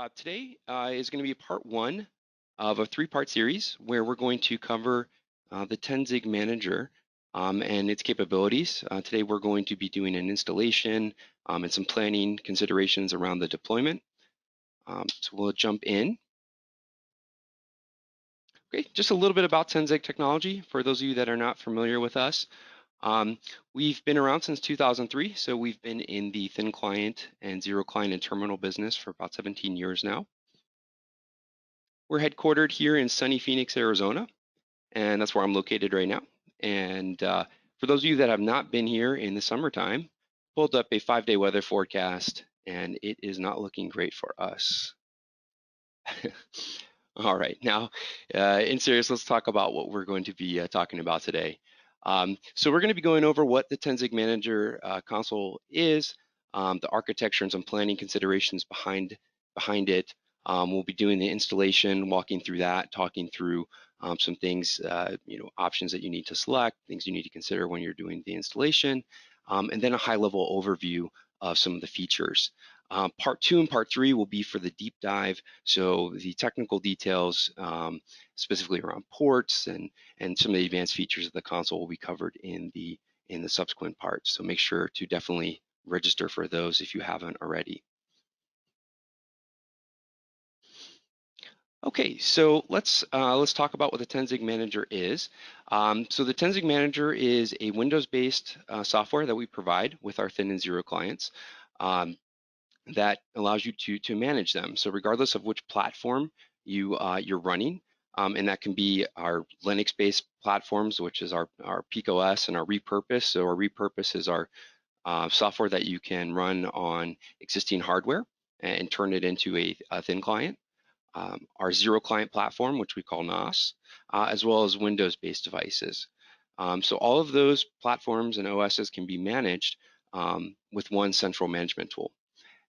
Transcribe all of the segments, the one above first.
Today is going to be part one of a three-part series where we're going to cover the Tenzig Manager and its capabilities. Today we're going to be doing an installation and some planning considerations around the deployment. So we'll jump in. Okay, just a little bit about Tenzig technology for those of you that are not familiar with us. We've been around since 2003, so we've been in the thin client and zero client and terminal business for about 17 years now. We're headquartered here in sunny Phoenix, Arizona, and that's where I'm located right now. And for those of you that have not been here in the summertime, pulled up a 5-day weather forecast, and it is not looking great for us. All right, now in serious, let's talk about what we're going to be talking about today. So we're going to be going over what the Tenzig Manager console is, the architecture and some planning considerations behind it. We'll be doing the installation, walking through that, talking through some things, options that you need to select, things you need to consider when you're doing the installation, and then a high-level overview of some of the features. Part 2 and part 3 will be for the deep dive, so the technical details, specifically around ports and some of the advanced features of the console will be covered in the subsequent parts. So make sure to definitely register for those if you haven't already. Okay, so let's talk about what the Tenzig Manager is. So the Tenzig Manager is a Windows-based software that we provide with our thin and zero clients. That allows you to manage them. So regardless of which platform you're running, and that can be our Linux-based platforms, which is our PeakOS and our repurpose. So our repurpose is our software that you can run on existing hardware and turn it into a thin client. Our zero client platform, which we call NOS, as well as Windows-based devices. So all of those platforms and OSs can be managed with one central management tool.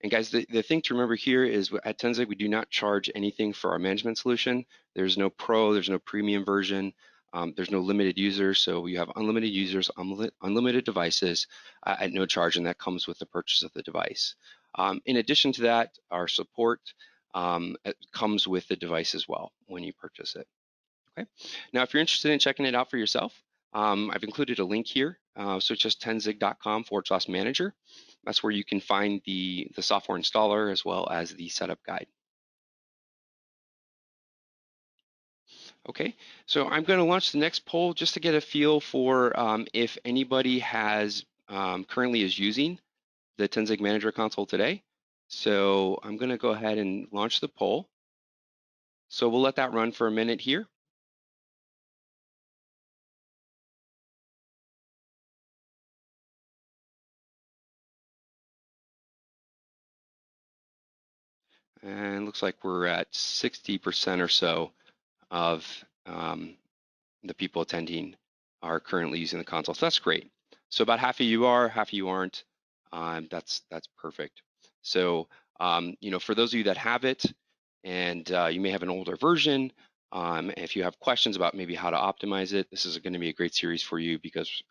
And guys, the thing to remember here is at Tenzig, we do not charge anything for our management solution. There's no pro, there's no premium version, there's no limited users. So you have unlimited users, unlimited devices at no charge, and that comes with the purchase of the device. In addition to that, our support comes with the device as well when you purchase it. Okay. Now, if you're interested in checking it out for yourself, I've included a link here. So it's just tenzig.com/manager. That's where you can find the software installer as well as the setup guide. Okay, so I'm going to launch the next poll just to get a feel for if anybody has currently is using the Tenzig Manager console today. So I'm going to go ahead and launch the poll. So we'll let that run for a minute here. And it looks like we're at 60% or so of the people attending are currently using the console. So that's great. So about half of you are, half of you aren't. That's perfect. So for those of you that have it, and you may have an older version, if you have questions about maybe how to optimize it, this is going to be a great series for you because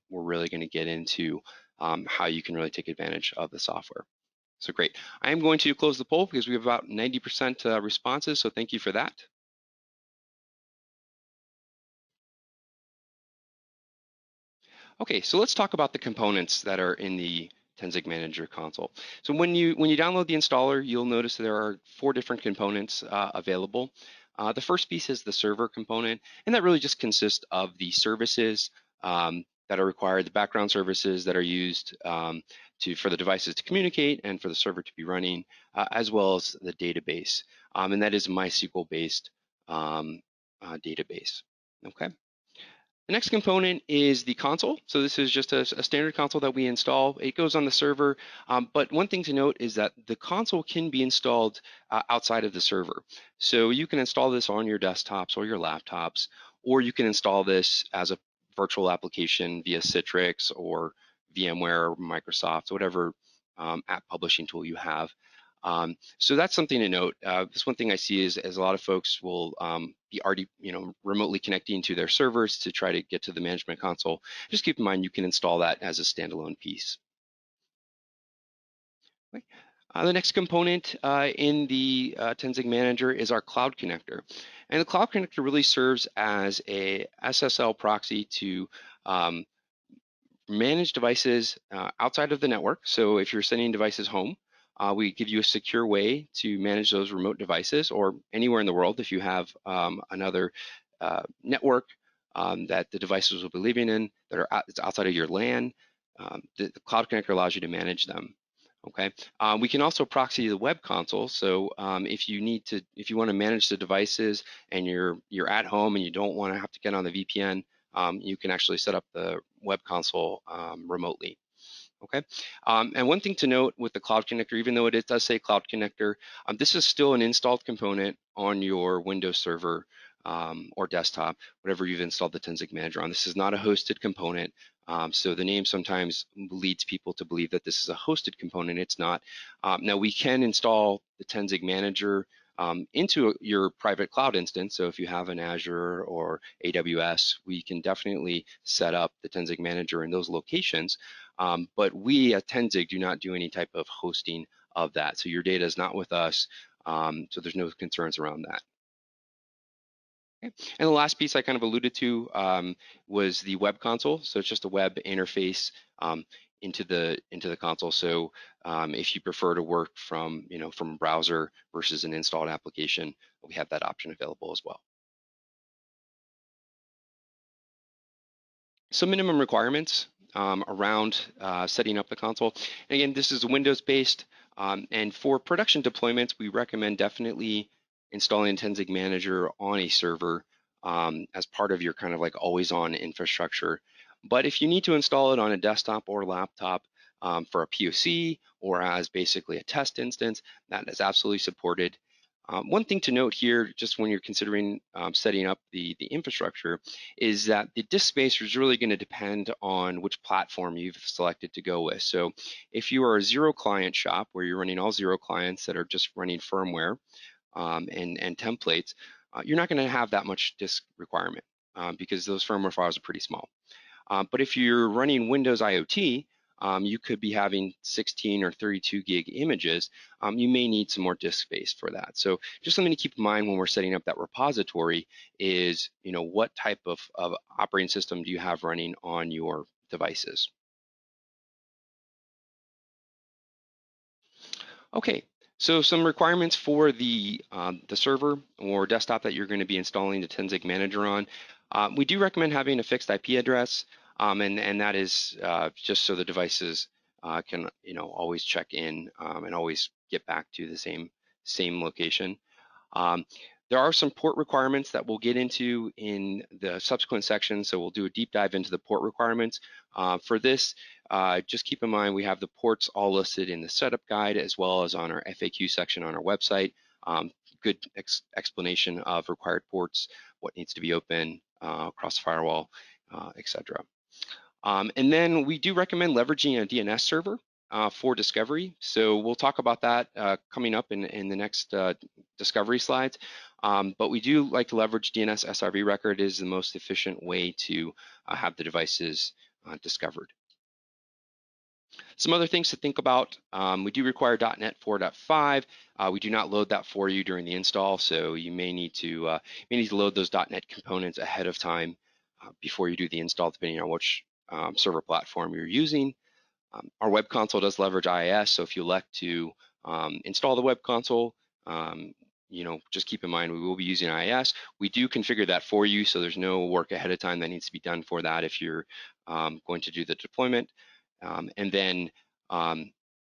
we're really going to get into how you can really take advantage of the software. So great. I am going to close the poll because we have about 90% responses, so thank you for that. Okay, so let's talk about the components that are in the Tenzig Manager console. So when you download the installer, you'll notice there are 4 different components available. The first piece is the server component, and that really just consists of the services that are required, the background services that are used for the devices to communicate and for the server to be running, as well as the database. And that is MySQL-based database. Okay. The next component is the console. So this is just a standard console that we install. It goes on the server, but one thing to note is that the console can be installed outside of the server. So you can install this on your desktops or your laptops, or you can install this as a virtual application via Citrix or VMware or Microsoft, whatever app publishing tool you have. So that's something to note. This one thing I see is a lot of folks will be already, remotely connecting to their servers to try to get to the management console. Just keep in mind you can install that as a standalone piece. Okay. The next component in the Tenzing Manager is our Cloud Connector. And the Cloud Connector really serves as a SSL proxy to manage devices outside of the network. So if you're sending devices home, we give you a secure way to manage those remote devices, or anywhere in the world if you have another network that the devices will be living in that are outside of your LAN. The Cloud Connector allows you to manage them. Okay. We can also proxy the web console. So if you want to manage the devices and you're at home and you don't want to have to get on the VPN, you can actually set up the web console remotely. Okay. And one thing to note with the Cloud Connector, even though it does say Cloud Connector, this is still an installed component on your Windows server or desktop, whatever you've installed the Tenzing Manager on. This is not a hosted component. So the name sometimes leads people to believe that this is a hosted component. It's not. Now we can install the Tenzing Manager into your private cloud instance. So if you have an Azure or AWS, we can definitely set up the Tenzing Manager in those locations. But we at Tenzing do not do any type of hosting of that. So your data is not with us. So there's no concerns around that. Okay. And the last piece I kind of alluded to was the web console. So it's just a web interface into the console. So if you prefer to work from from a browser versus an installed application, we have that option available as well. So minimum requirements around setting up the console. And again, this is Windows-based, and for production deployments, we recommend definitely installing Tenzing Manager on a server as part of your kind of like always-on infrastructure. But if you need to install it on a desktop or laptop for a POC or as basically a test instance, that is absolutely supported. One thing to note here, just when you're considering setting up the infrastructure, is that the disk space is really going to depend on which platform you've selected to go with. So if you are a zero client shop where you're running all zero clients that are just running firmware and templates, you're not going to have that much disk requirement because those firmware files are pretty small. But if you're running Windows IoT, you could be having 16 or 32 gig images. You may need some more disk space for that. So just something to keep in mind when we're setting up that repository is, what type of operating system do you have running on your devices? Okay, so some requirements for the server or desktop that you're going to be installing the Tenzing Manager on. We do recommend having a fixed IP address, and that is just so the devices can always check in and always get back to the same location. Um, there are some port requirements that we'll get into in the subsequent section, so we'll do a deep dive into the port requirements. For this, just keep in mind we have the ports all listed in the setup guide as well as on our FAQ section on our website. Good explanation of required ports, what needs to be open across the firewall, etc. And then we do recommend leveraging a DNS server for discovery. So we'll talk about that coming up in the next discovery slides. But we do like to leverage DNS SRV record is the most efficient way to have the devices discovered. Some other things to think about, we do require .NET 4.5. We do not load that for you during the install, so you may need to load those .NET components ahead of time before you do the install, depending on which server platform you're using. Our web console does leverage IIS, so if you elect to install the web console, just keep in mind we will be using IIS. We do configure that for you, so there's no work ahead of time that needs to be done for that if you're going to do the deployment. And then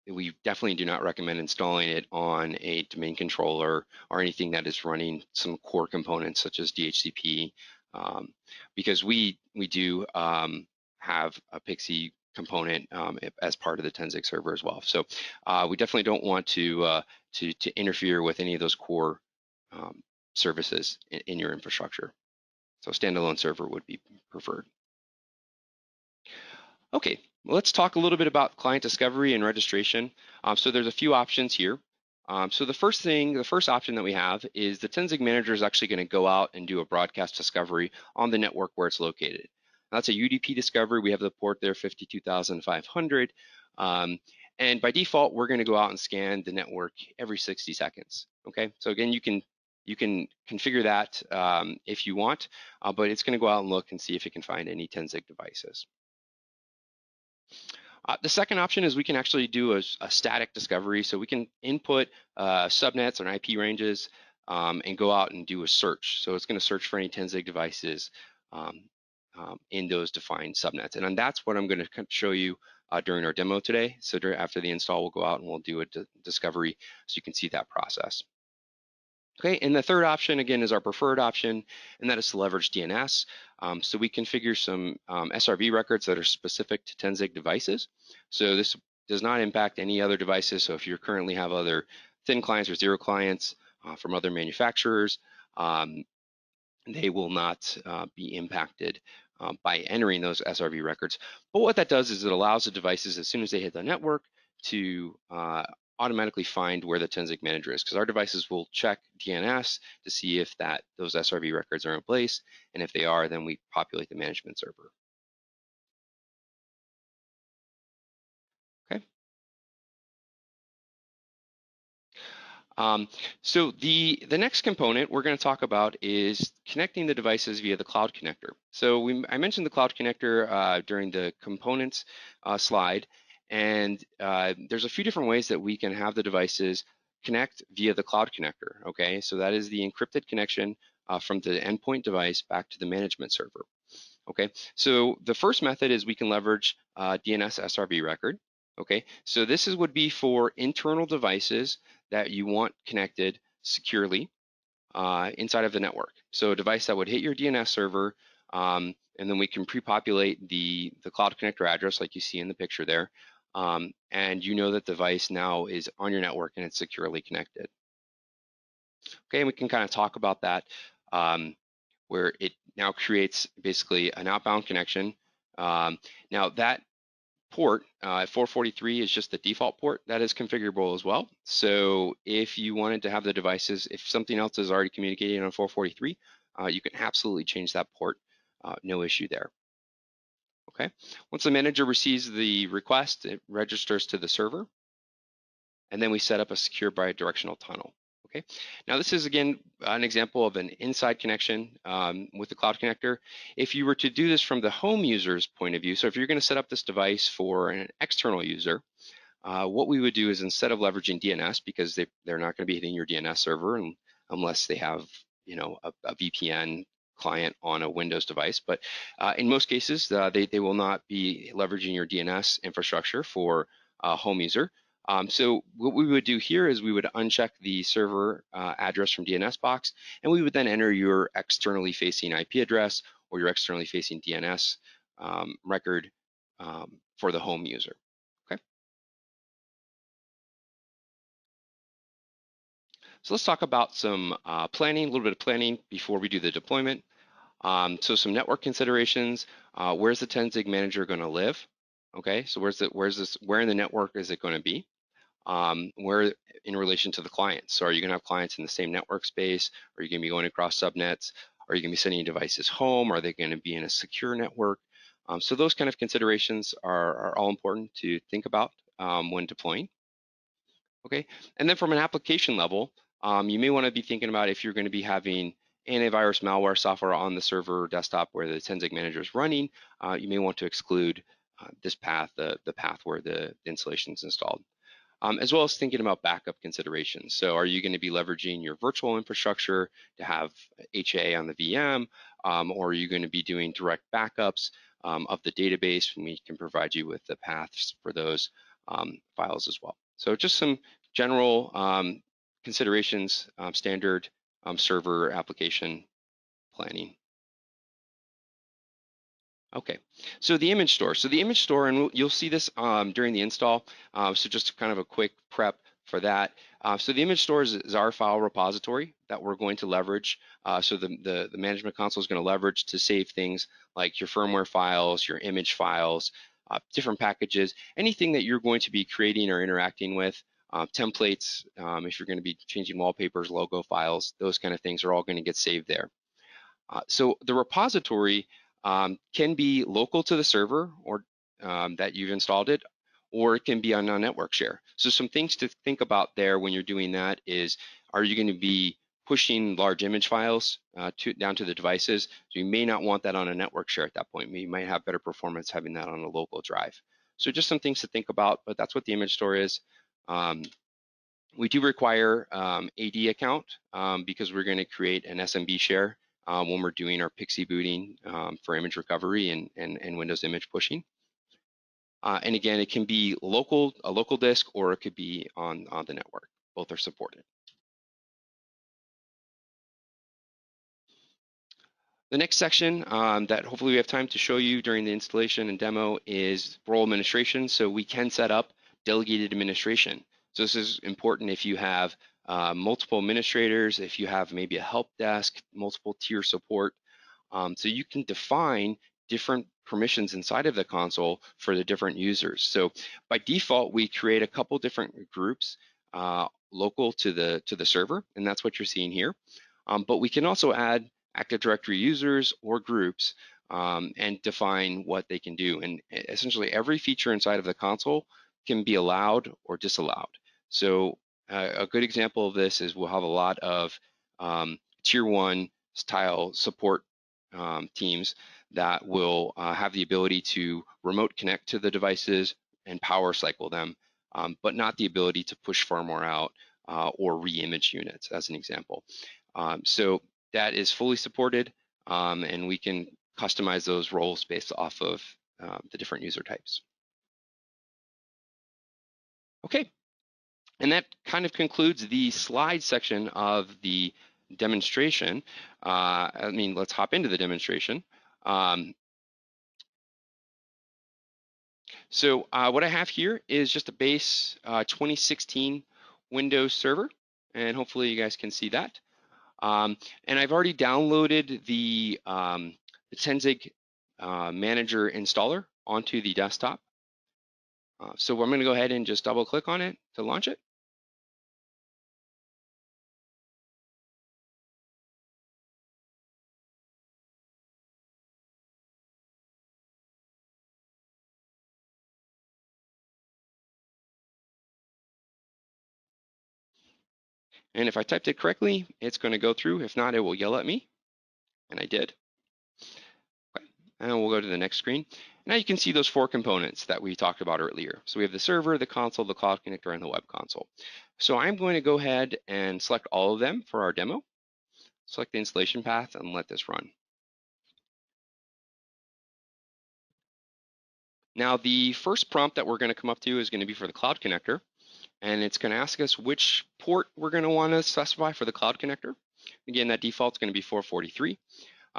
we definitely do not recommend installing it on a domain controller or anything that is running some core components such as DHCP, because we do have a Pixie component as part of the Tenzing server as well. So we definitely don't want to interfere with any of those core services in your infrastructure. So standalone server would be preferred. Okay, let's talk a little bit about client discovery and registration. So there's a few options here. So the first option that we have is the Tenzing Manager is actually going to go out and do a broadcast discovery on the network where it's located. Now, that's a UDP discovery. We have the port there, 52,500. And by default, we're going to go out and scan the network every 60 seconds. Okay, so again, you can configure that if you want, but it's going to go out and look and see if it can find any 10-zig devices. The second option is we can actually do a static discovery. So we can input subnets and IP ranges and go out and do a search. So it's going to search for any 10-zig devices in those defined subnets. And that's what I'm going to show you during our demo today. So after the install, we'll go out and we'll do a discovery so you can see that process. Okay, and the third option, again, is our preferred option, and that is to leverage DNS. So we configure some SRV records that are specific to 10-zig devices. So this does not impact any other devices. So if you currently have other thin clients or zero clients from other manufacturers, they will not be impacted by entering those SRV records. But what that does is it allows the devices, as soon as they hit the network, to automatically find where the 10-zig manager is, because our devices will check DNS to see if those SRV records are in place, and if they are, then we populate the management server. Okay. So the next component we're going to talk about is connecting the devices via the cloud connector. So I mentioned the cloud connector during the components slide, and there's a few different ways that we can have the devices connect via the cloud connector. Okay, so that is the encrypted connection from the endpoint device back to the management server. Okay, so the first method is we can leverage DNS SRV record. Okay, so this would be for internal devices that you want connected securely inside of the network. So a device that would hit your DNS server, and then we can pre-populate the cloud connector address like you see in the picture there, and you know that the device now is on your network and it's securely connected. Okay, and we can kind of talk about that, where it now creates basically an outbound connection. Now that port, 443 is just the default port. That is configurable as well. So if you wanted to have the devices, if something else is already communicating on 443, you can absolutely change that port, no issue there. Okay, once the manager receives the request, it registers to the server, and then we set up a secure bi-directional tunnel. Okay, now this is again an example of an inside connection with the cloud connector. If you were to do this from the home user's point of view, so if you're going to set up this device for an external user, what we would do is instead of leveraging DNS, because they're not going to be hitting your DNS server unless they have a VPN client on a Windows device, but in most cases they will not be leveraging your DNS infrastructure for a home user. So what we would do here is we would uncheck the server address from DNSBox, and we would then enter your externally facing IP address or your externally facing DNS record for the home user. Okay. So let's talk about some planning, a little bit of planning before we do the deployment. So some network considerations. Where's the 10-zig manager going to live? Okay, so where in the network is it going to be? Where in relation to the clients? So are you going to have clients in the same network space? Are you going to be going across subnets? Are you going to be sending devices home? Are they going to be in a secure network? So those kind of considerations are all important to think about when deploying. Okay, and then from an application level, you may want to be thinking about if you're going to be having antivirus malware software on the server or desktop where the 10-zig manager is running, you may want to exclude this path, the path where the installation is installed. As well as thinking about backup considerations. So are you going to be leveraging your virtual infrastructure to have HA on the VM, or are you going to be doing direct backups of the database? And we can provide you with the paths for those files as well. So just some general considerations, standard server application planning. Okay, so the image store. So the image store, and you'll see this during the install. So just kind of a quick prep for that. So the image store is our file repository that we're going to leverage. So the management console is going to leverage to save things like your firmware files, your image files, different packages, anything that you're going to be creating or interacting with. Templates, if you're going to be changing wallpapers, logo files, those kind of things are all going to get saved there. So the repository can be local to the server or that you've installed it, or it can be on a network share. So some things to think about there when you're doing that is, are you going to be pushing large image files down to the devices? So you may not want that on a network share at that point. You might have better performance having that on a local drive. So just some things to think about, but that's what the image store is. We do require AD account because we're going to create an SMB share when we're doing our PXE booting for image recovery and Windows image pushing. And again, it can be a local disk, or it could be on the network. Both are supported. The next section that hopefully we have time to show you during the installation and demo is role administration. So we can set up delegated administration. So this is important if you have multiple administrators, if you have maybe a help desk, multiple tier support. So you can define different permissions inside of the console for the different users. So by default, we create a couple different groups local to the server, and that's what you're seeing here. But we can also add Active Directory users or groups and define what they can do. And essentially every feature inside of the console can be allowed or disallowed. So a good example of this is we'll have a lot of tier 1 style support teams that will have the ability to remote connect to the devices and power cycle them, but not the ability to push firmware out or re-image units, as an example. So that is fully supported, and we can customize those roles based off of the different user types. Okay, and that kind of concludes the slide section of the demonstration. Let's hop into the demonstration. So what I have here is just a base 2016 Windows server, and hopefully you guys can see that. And I've already downloaded the Tenzig Manager installer onto the desktop. So I'm going to go ahead and just double click on it to launch it. And if I typed it correctly, it's going to go through. If not, it will yell at me. And I did. Okay. And we'll go to the next screen. Now you can see those 4 components that we talked about earlier. So we have the server, the console, the cloud connector, and the web console. So I'm going to go ahead and select all of them for our demo. Select the installation path and let this run. Now the first prompt that we're going to come up to is going to be for the cloud connector. And it's going to ask us which port we're going to want to specify for the cloud connector. Again, that default is going to be 443,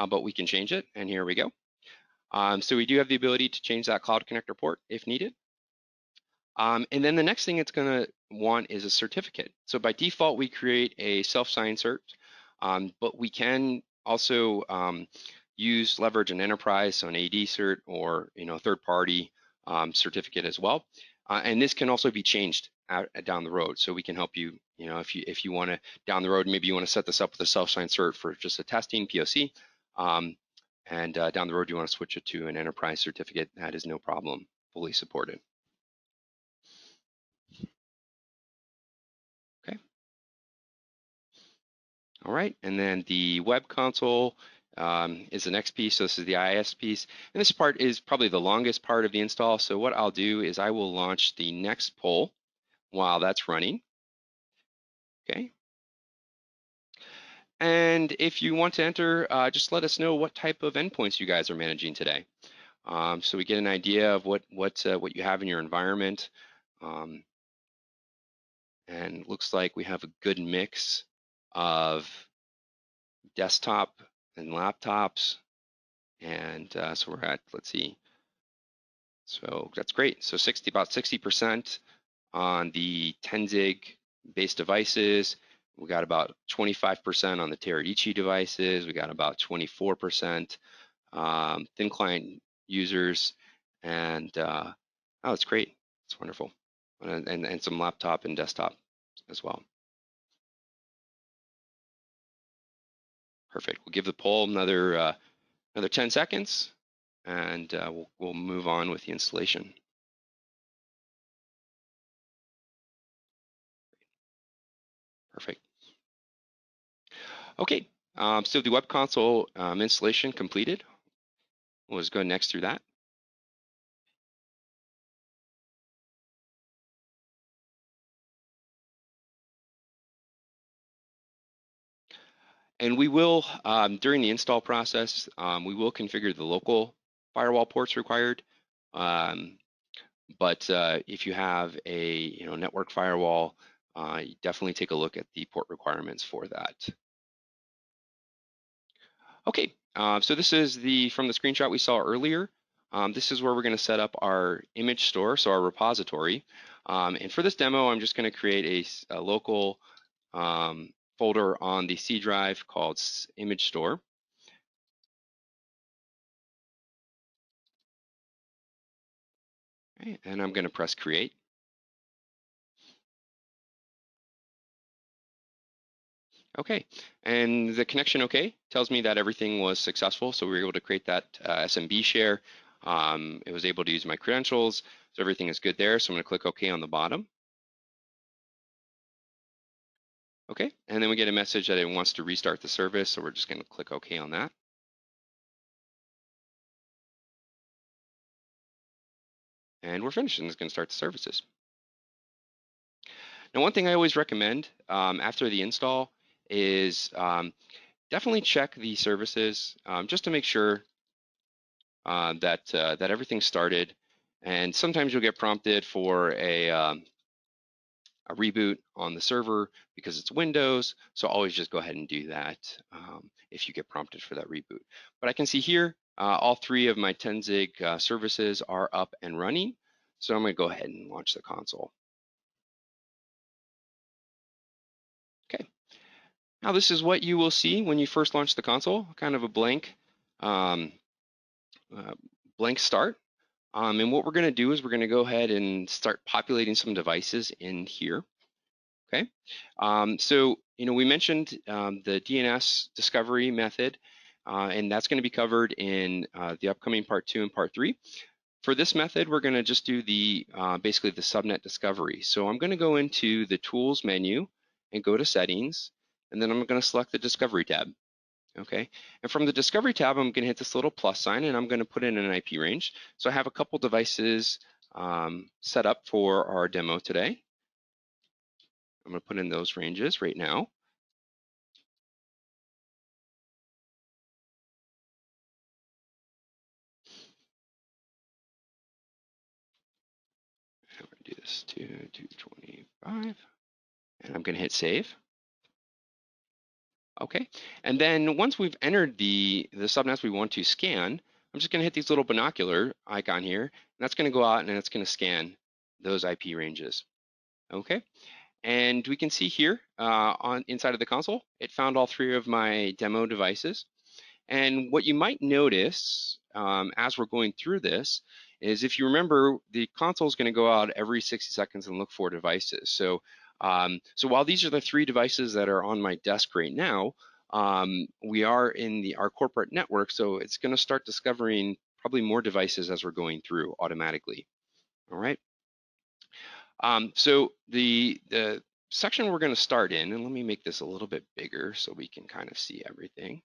but we can change it, and here we go. So we do have the ability to change that cloud connector port if needed. And then the next thing it's going to want is a certificate. So by default, we create a self-signed cert, but we can also leverage an enterprise, so an AD cert, or a third-party certificate as well. And this can also be changed down the road. So we can help you, if you want to, down the road, maybe you want to set this up with a self-signed cert for just a testing POC, and down the road you want to switch it to an enterprise certificate. That is no problem, fully supported. Okay. All right, and then the web console is the next piece. So this is the IIS piece, and this part is probably the longest part of the install. So what I'll do is I will launch the next poll while that's running. Okay. And if you want to enter, just let us know what type of endpoints you guys are managing today, so we get an idea of what you have in your environment. And looks like we have a good mix of desktop and laptops, and so we're at, let's see. So that's great. So about 60% on the Tenzig based devices. We got about 25% on the Teradici devices. We got about 24% thin client users, and oh, it's great. It's wonderful, and some laptop and desktop as well. Perfect. We'll give the poll another 10 seconds, and we'll move on with the installation. Perfect. Okay, so the web console installation completed. We'll just go next through that. And we will, during the install process, we will configure the local firewall ports required. But if you have a network firewall, you definitely take a look at the port requirements for that. Okay, so this is from the screenshot we saw earlier. This is where we're going to set up our image store, so our repository. And for this demo, I'm just going to create a local folder on the C drive called image store. Okay, and I'm going to press create. Okay, and the connection okay tells me that everything was successful. So we were able to create that SMB share. It was able to use my credentials, so everything is good there. So I'm going to click OK on the bottom. Okay, and then we get a message that it wants to restart the service, so we're just going to click OK on that. And we're finished, and it's going to start the services. Now, one thing I always recommend after the install is definitely check the services just to make sure that everything's started. And sometimes you'll get prompted for a reboot on the server because it's Windows. So always just go ahead and do that if you get prompted for that reboot. But I can see here all three of my Tenzig services are up and running. So I'm going to go ahead and launch the console. Okay. Now this is what you will see when you first launch the console, kind of a blank start. And what we're going to do is we're going to go ahead and start populating some devices in here. Okay, so we mentioned the DNS discovery method, and that's going to be covered in the upcoming part 2 and part 3. For this method, we're going to just do the basically the subnet discovery. So I'm going to go into the Tools menu and go to Settings, and then I'm going to select the Discovery tab. Okay, and from the Discovery tab, I'm going to hit this little plus sign, and I'm going to put in an IP range. So I have a couple devices set up for our demo today. I'm going to put in those ranges right now. I'm going to do this to 225, and I'm going to hit save. Okay, and then once we've entered the subnets we want to scan, I'm just going to hit these little binocular icon here, and that's going to go out and it's going to scan those IP ranges. Okay, and we can see here on inside of the console, it found all three of my demo devices. And what you might notice as we're going through this is, if you remember, the console is going to go out every 60 seconds and look for devices. So, so while these are the three devices that are on my desk right now, we are in our corporate network, so it's going to start discovering probably more devices as we're going through automatically. All right. So the section we're going to start in, and let me make this a little bit bigger so we can kind of see everything.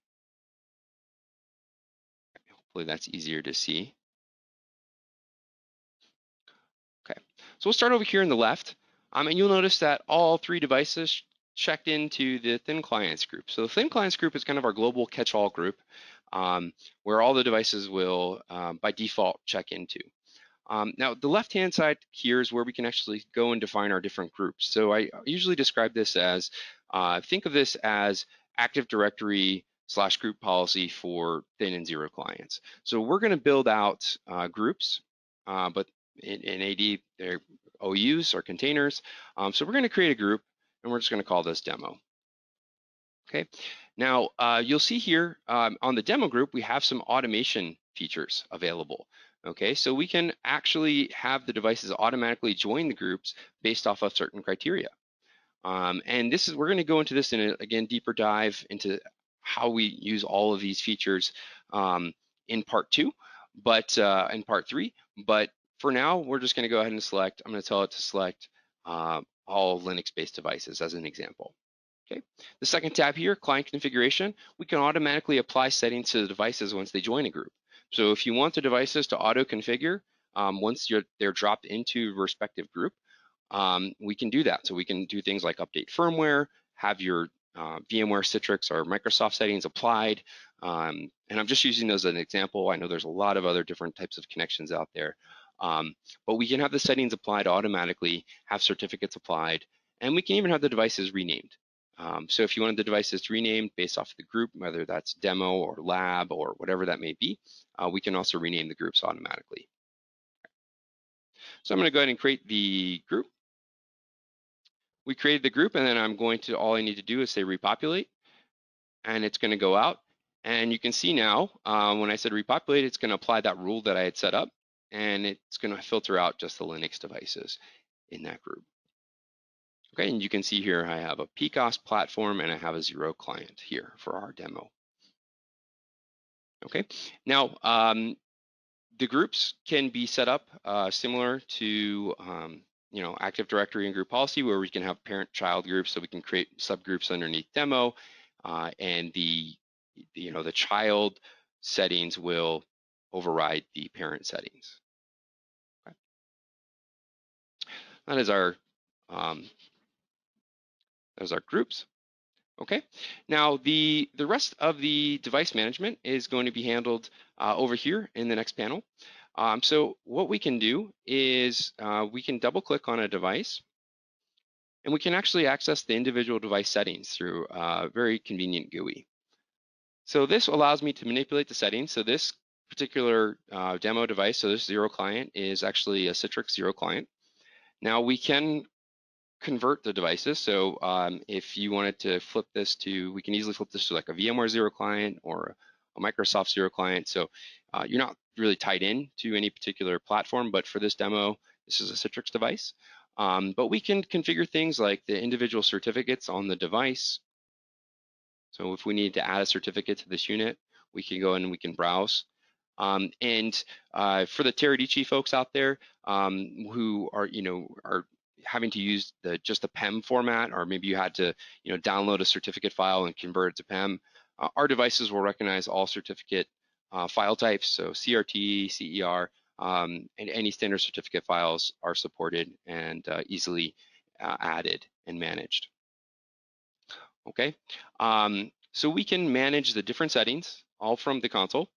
Hopefully that's easier to see. Okay, so we'll start over here on the left, and you'll notice that all three devices checked into the Thin Clients group. So the Thin Clients group is kind of our global catch-all group, where all the devices will, by default, check into. Now, the left-hand side here is where we can actually go and define our different groups. So I usually describe this as, think of this as Active Directory / group policy for thin and zero clients. So we're going to build out groups, but in AD, they're OUs or containers. So we're going to create a group, and we're just going to call this demo. Okay. Now, you'll see here on the demo group, we have some automation features available. Okay, so we can actually have the devices automatically join the groups based off of certain criteria. And this is, we're going to go into this in a, again, deeper dive into how we use all of these features in part 2, but in part 3. But for now, we're just going to go ahead and select, I'm going to tell it to select all Linux-based devices as an example. Okay. The second tab here, client configuration, we can automatically apply settings to the devices once they join a group. So if you want the devices to auto-configure once they're dropped into a respective group, we can do that. So we can do things like update firmware, have your VMware Citrix or Microsoft settings applied. And I'm just using those as an example. I know there's a lot of other different types of connections out there. But we can have the settings applied automatically, have certificates applied, and we can even have the devices renamed. So if you wanted the devices renamed based off of the group, whether that's demo or lab or whatever that may be, we can also rename the groups automatically. So I'm going to go ahead and create the group. We created the group, and then I'm going to, all I need to do is say repopulate, and it's going to go out. And you can see now, when I said repopulate, it's going to apply that rule that I had set up, and it's going to filter out just the Linux devices in that group. Okay, and you can see here I have a PeakOS platform and I have a 0 client here for our demo. Okay, now the groups can be set up similar to Active Directory and group policy, where we can have parent-child groups, so we can create subgroups underneath demo, and the child settings will override the parent settings. Okay. That is our groups. Okay, now the rest of the device management is going to be handled over here in the next panel. So what we can do is we can double click on a device, and we can actually access the individual device settings through a very convenient GUI. So this allows me to manipulate the settings. So this particular demo device, so this 0 client, is actually a Citrix 0 client. Now we can convert the devices. So if you wanted to flip this to, we can easily flip this to like a VMware 0 client or a Microsoft 0 client. So you're not really tied in to any particular platform, but for this demo, this is a Citrix device. But we can configure things like the individual certificates on the device. So if we need to add a certificate to this unit, we can go in and we can browse. And for the Teradici folks out there who are having to use just the PEM format, or maybe you had to download a certificate file and convert it to PEM, our devices will recognize all certificate file types, so CRT, CER, and any standard certificate files are supported and easily added and managed. Okay, so we can manage the different settings all from the console.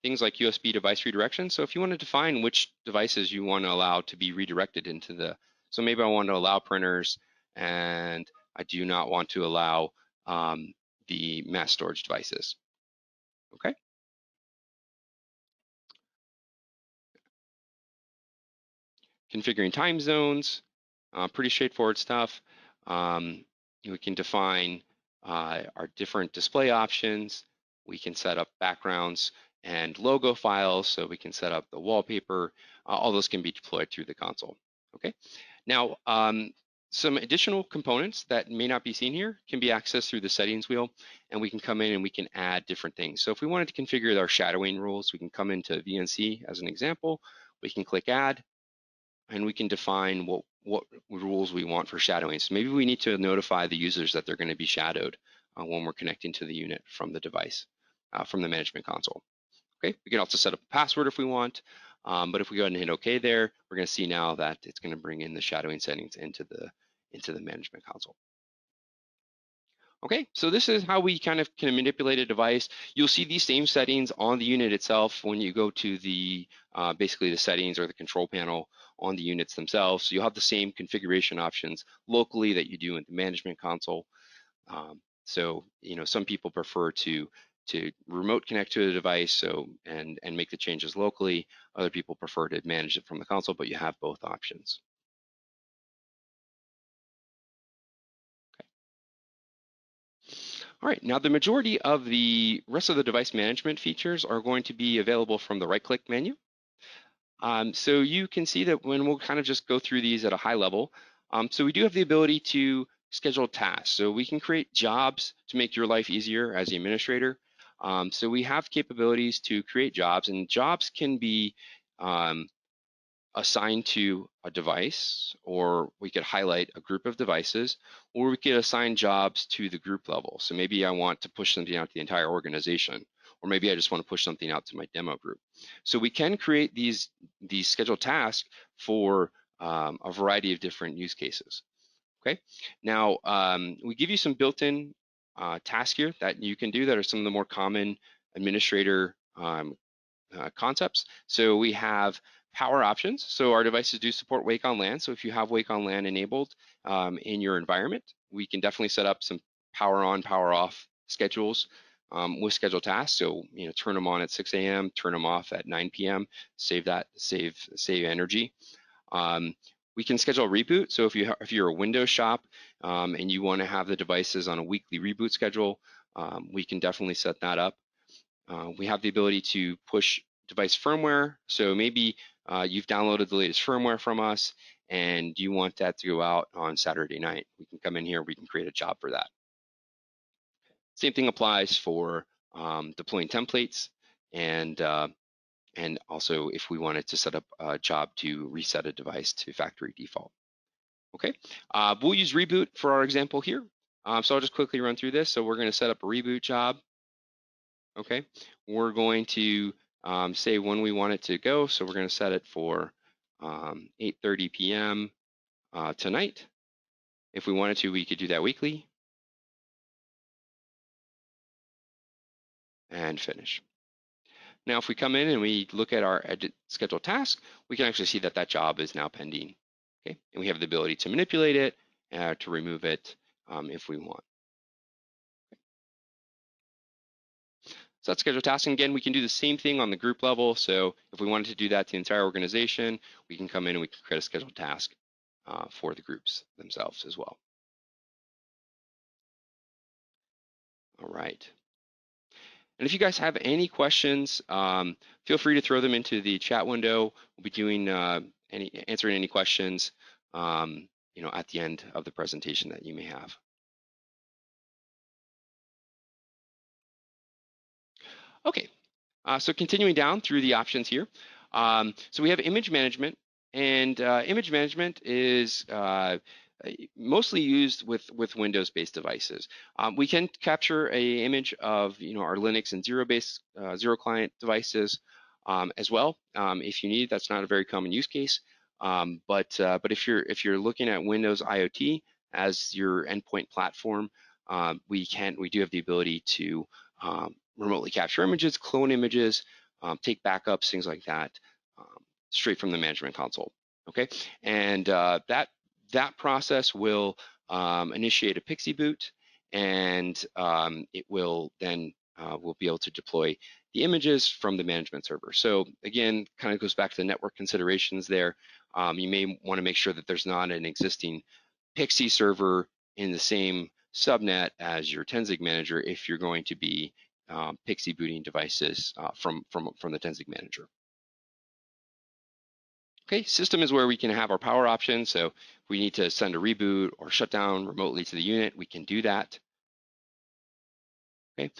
Things like USB device redirection. So if you want to define which devices you want to allow to be redirected into so maybe I want to allow printers and I do not want to allow the mass storage devices. Okay. Configuring time zones, pretty straightforward stuff. We can define our different display options. We can set up backgrounds and logo files, so we can set up the wallpaper. All those can be deployed through the console. Okay. Now, some additional components that may not be seen here can be accessed through the settings wheel, and we can come in and we can add different things. So if we wanted to configure our shadowing rules, we can come into VNC as an example. We can click add, and we can define what rules we want for shadowing. So maybe we need to notify the users that they're going to be shadowed when we're connecting to the unit from the device, from the management console. Okay, we can also set up a password if we want, but if we go ahead and hit OK there, we're going to see now that it's going to bring in the shadowing settings into the management console. Okay, so this is how we kind of can manipulate a device. You'll see these same settings on the unit itself when you go to the basically the settings or the control panel on the units themselves. So you'll have the same configuration options locally that you do in the management console. So some people prefer to remote connect to the device and make the changes locally. Other people prefer to manage it from the console, but you have both options. All right, now the majority of the rest of the device management features are going to be available from the right-click menu. So you can see that when we'll kind of just go through these at a high level. So we do have the ability to schedule tasks. So we can create jobs to make your life easier as the administrator. So we have capabilities to create jobs, and jobs can be assign to a device, or we could highlight a group of devices, or we could assign jobs to the group level. So maybe I want to push something out to the entire organization, or maybe I just want to push something out to my demo group. So we can create these scheduled tasks for a variety of different use cases. Okay, now we give you some built-in tasks here that you can do that are some of the more common administrator concepts. So we have power options. So our devices do support Wake on LAN. So if you have Wake on LAN enabled in your environment, we can definitely set up some power on, power off schedules with scheduled tasks. So turn them on at 6 a.m., turn them off at 9 p.m. Save energy. We can schedule a reboot. So if you're a Windows shop and you want to have the devices on a weekly reboot schedule, we can definitely set that up. We have the ability to push device firmware. So maybe you've downloaded the latest firmware from us and you want that to go out on Saturday night. We can come in here, we can create a job for that. Same thing applies for deploying templates and also if we wanted to set up a job to reset a device to factory default. Okay, we'll use reboot for our example here. So I'll just quickly run through this. So we're going to set up a reboot job. Okay, we're going to say when we want it to go. So we're going to set it for 8:30 p.m. Tonight. If we wanted to, we could do that weekly. And finish. Now, if we come in and we look at our edit schedule task, we can actually see that that job is now pending. Okay, and we have the ability to manipulate it, to remove it if we want. So that's schedule tasking. Again, we can do the same thing on the group level. So if we wanted to do that to the entire organization, we can come in and we can create a scheduled task for the groups themselves as well. All right. And if you guys have any questions, feel free to throw them into the chat window. We'll be doing answering any questions, at the end of the presentation that you may have. Okay, so continuing down through the options here. So we have image management, and image management is mostly used with Windows-based devices. We can capture an image of our Linux and zero client devices as well if you need. That's not a very common use case, but if you're looking at Windows IoT as your endpoint platform, we do have the ability to remotely capture images, clone images, take backups, things like that, straight from the management console. Okay, and that process will initiate a PXE boot, and it will then we'll be able to deploy the images from the management server. So again, kind of goes back to the network considerations there. You may want to make sure that there's not an existing PXE server in the same subnet as your Tenzing manager if you're going to be PXE booting devices from the Tenzing manager. Okay, system is where we can have our power options. So if we need to send a reboot or shut down remotely to the unit, we can do that. Okay,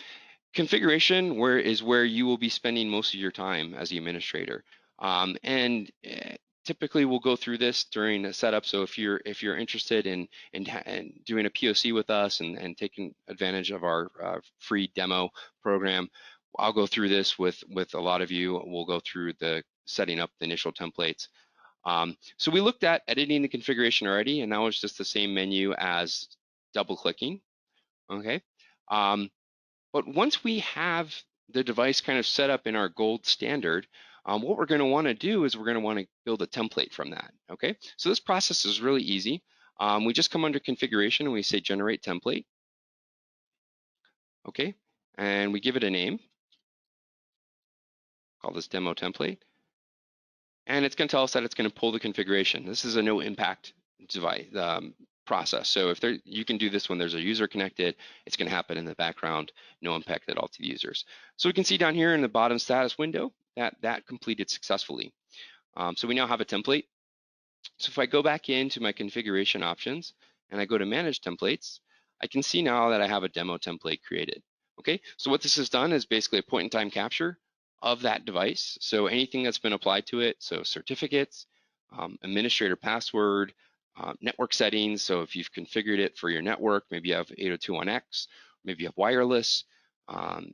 configuration is where you will be spending most of your time as the administrator. And typically we'll go through this during a setup. So if you're interested in doing a POC with us and taking advantage of our free demo program, I'll go through this with a lot of you. We'll go through the setting up the initial templates. So we looked at editing the configuration already, and that was just the same menu as double clicking. Okay. But once we have the device kind of set up in our gold standard, what we're going to want to do is we're going to want to build a template from that. Okay. So this process is really easy. We just come under configuration and we say generate template. Okay. And we give it a name. Call this demo template. And it's going to tell us that it's going to pull the configuration. This is a no impact device process. So if you can do this when there's a user connected, it's going to happen in the background, no impact at all to the users. So we can see down here in the bottom status window that completed successfully. So we now have a template. So if I go back into my configuration options and I go to manage templates, I can see now that I have a demo template created. Okay, so what this has done is basically a point in time capture of that device. So anything that's been applied to it, so certificates, administrator password, network settings. So if you've configured it for your network, maybe you have 802.1x, maybe you have wireless. Um,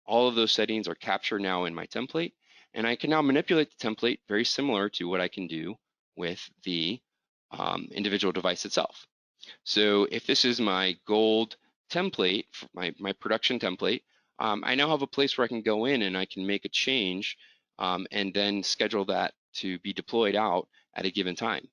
all of those settings are captured now in my template, and I can now manipulate the template very similar to what I can do with the individual device itself. So if this is my gold template, my production template, I now have a place where I can go in and I can make a change and then schedule that to be deployed out at a given time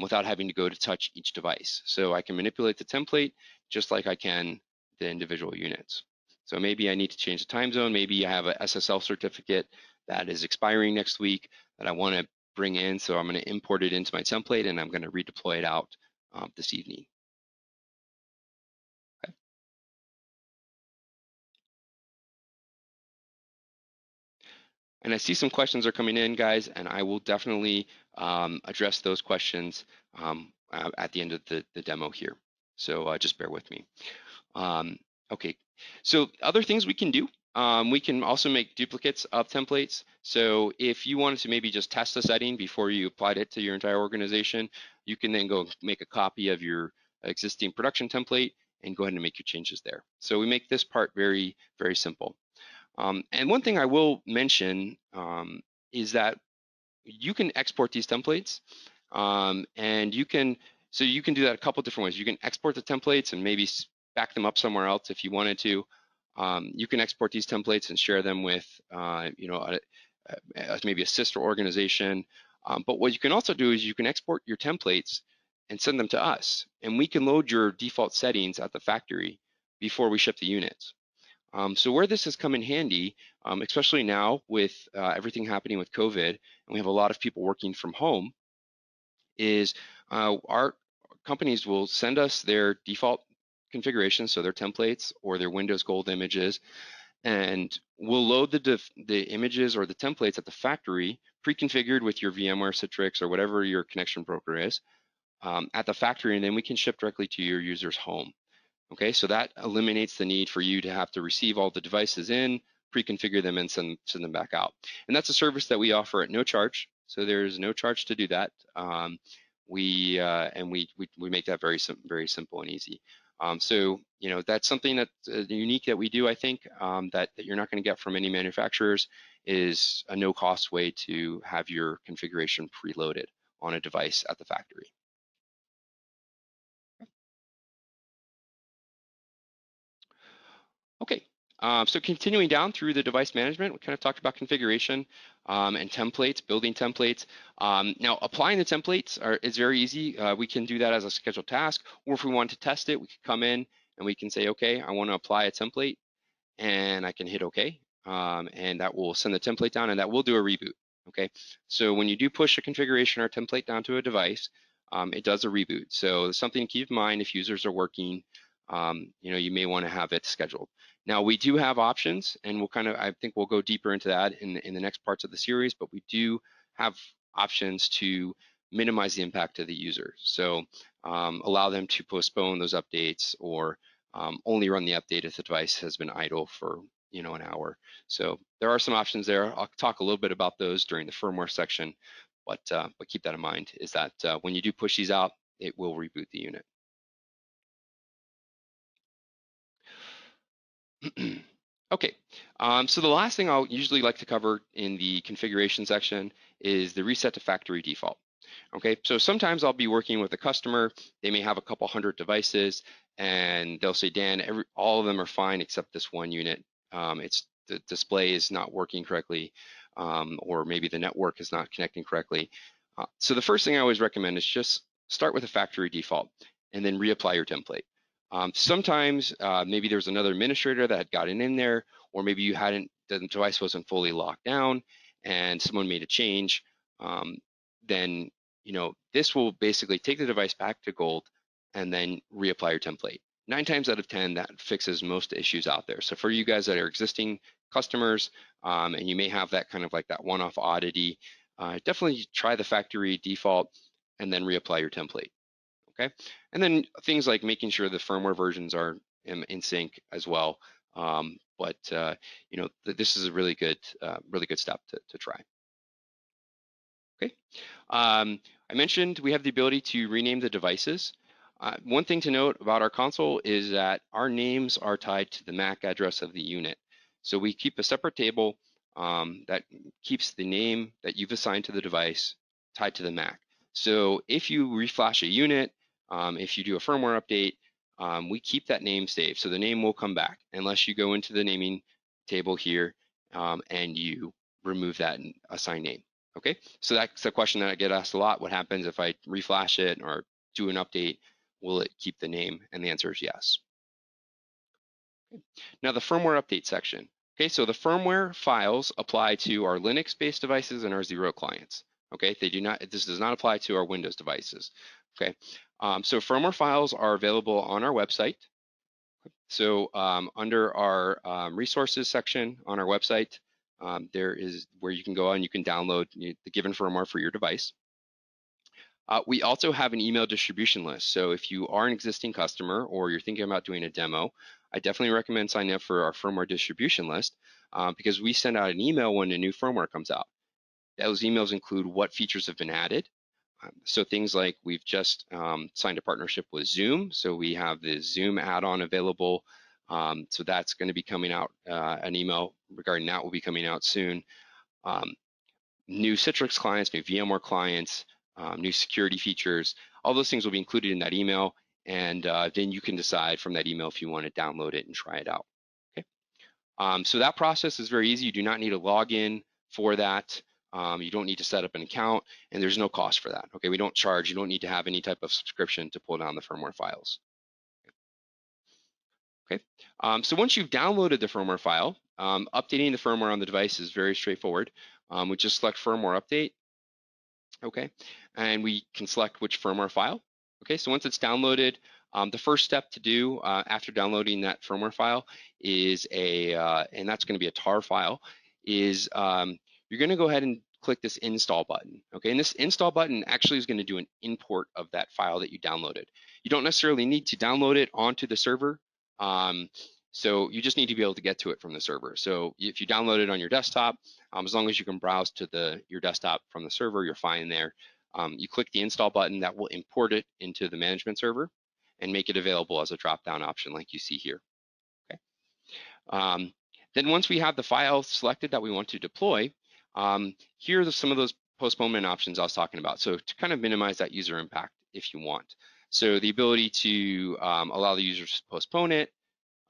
without having to go to touch each device. So I can manipulate the template just like I can the individual units. So maybe I need to change the time zone. Maybe I have a SSL certificate that is expiring next week that I want to bring in. So I'm going to import it into my template and I'm going to redeploy it out this evening. Okay. And I see some questions are coming in, guys, and I will definitely address those questions at the end of the demo here. So just bear with me. Okay, so other things we can do. We can also make duplicates of templates. So if you wanted to maybe just test a setting before you applied it to your entire organization, you can then go make a copy of your existing production template and go ahead and make your changes there. So we make this part very, very simple. And one thing I will mention is that you can export these templates, and you can do that a couple different ways. You can export the templates and maybe back them up somewhere else if you wanted to. You can export these templates and share them with maybe a sister organization. But what you can also do is you can export your templates and send them to us, and we can load your default settings at the factory before we ship the units. So where this has come in handy, especially now with everything happening with COVID, and we have a lot of people working from home, is our companies will send us their default configurations, so their templates or their Windows Gold images, and we'll load the images or the templates at the factory, pre-configured with your VMware Citrix or whatever your connection broker is, at the factory, and then we can ship directly to your user's home. Okay, so that eliminates the need for you to have to receive all the devices in, pre-configure them, and send them back out. And that's a service that we offer at no charge. So there's no charge to do that. We make that very simple and easy. So that's something that's unique that we do. I think that you're not going to get from any manufacturers is a no-cost way to have your configuration preloaded on a device at the factory. Okay, so continuing down through the device management, we kind of talked about configuration and templates, building templates. Now, applying the templates is very easy. We can do that as a scheduled task, or if we want to test it, we can come in and we can say, okay, I want to apply a template, and I can hit OK, and that will send the template down, and that will do a reboot. Okay, so when you do push a configuration or template down to a device, it does a reboot. So something to keep in mind if users are working, you may want to have it scheduled. Now we do have options, and I think we'll go deeper into that in the next parts of the series, but we do have options to minimize the impact to the user. So allow them to postpone those updates or only run the update if the device has been idle for an hour. So there are some options there. I'll talk a little bit about those during the firmware section, but keep that in mind is that when you do push these out, it will reboot the unit. Okay, so the last thing I'll usually like to cover in the configuration section is the reset to factory default. Okay, so sometimes I'll be working with a customer, they may have a couple hundred devices, and they'll say, Dan, all of them are fine except this one unit. The display is not working correctly, or maybe the network is not connecting correctly. So the first thing I always recommend is just start with a factory default and then reapply your template. Sometimes maybe there's another administrator that had gotten in there, or maybe the device wasn't fully locked down and someone made a change. Then this will basically take the device back to gold and then reapply your template. 9 times out of 10, that fixes most issues out there. So for you guys that are existing customers, and you may have that kind of like that one-off oddity, definitely try the factory default and then reapply your template. Okay, and then things like making sure the firmware versions are in sync as well. This is a really good step to try. Okay. I mentioned we have the ability to rename the devices. One thing to note about our console is that our names are tied to the MAC address of the unit. So we keep a separate table that keeps the name that you've assigned to the device tied to the MAC. So if you reflash a unit, if you do a firmware update, we keep that name saved. So the name will come back unless you go into the naming table here and you remove that assigned name. Okay, so that's a question that I get asked a lot. What happens if I reflash it or do an update? Will it keep the name? And the answer is yes. Okay. Now the firmware update section. Okay, so the firmware files apply to our Linux-based devices and our Zero clients. Okay, they do not. This does not apply to our Windows devices. Okay, so firmware files are available on our website. So under our resources section on our website, there is where you can go and you can download the given firmware for your device. We also have an email distribution list. So if you are an existing customer or you're thinking about doing a demo, I definitely recommend signing up for our firmware distribution list because we send out an email when a new firmware comes out. Those emails include what features have been added. So things like we've just signed a partnership with Zoom. So we have the Zoom add-on available. So that's going to be coming out. An email regarding that will be coming out soon. New Citrix clients, new VMware clients, new security features, all those things will be included in that email. And then you can decide from that email if you want to download it and try it out. Okay. So that process is very easy. You do not need a login for that. You don't need to set up an account, and there's no cost for that. Okay, we don't charge. You don't need to have any type of subscription to pull down the firmware files. Okay, so once you've downloaded the firmware file, updating the firmware on the device is very straightforward. We just select firmware update. Okay, and we can select which firmware file. Okay, so once it's downloaded, the first step to do after downloading that firmware file is and that's going to be a tar file, is you're going to go ahead and click this install button. Okay, and this install button actually is going to do an import of that file that you downloaded. You don't necessarily need to download it onto the server. So you just need to be able to get to it from the server. So if you download it on your desktop, as long as you can browse to your desktop from the server, you're fine there. You click the install button, that will import it into the management server and make it available as a drop-down option like you see here. Okay. Then once we have the file selected that we want to deploy, here are some of those postponement options I was talking about. So to kind of minimize that user impact if you want. So the ability to allow the users to postpone it,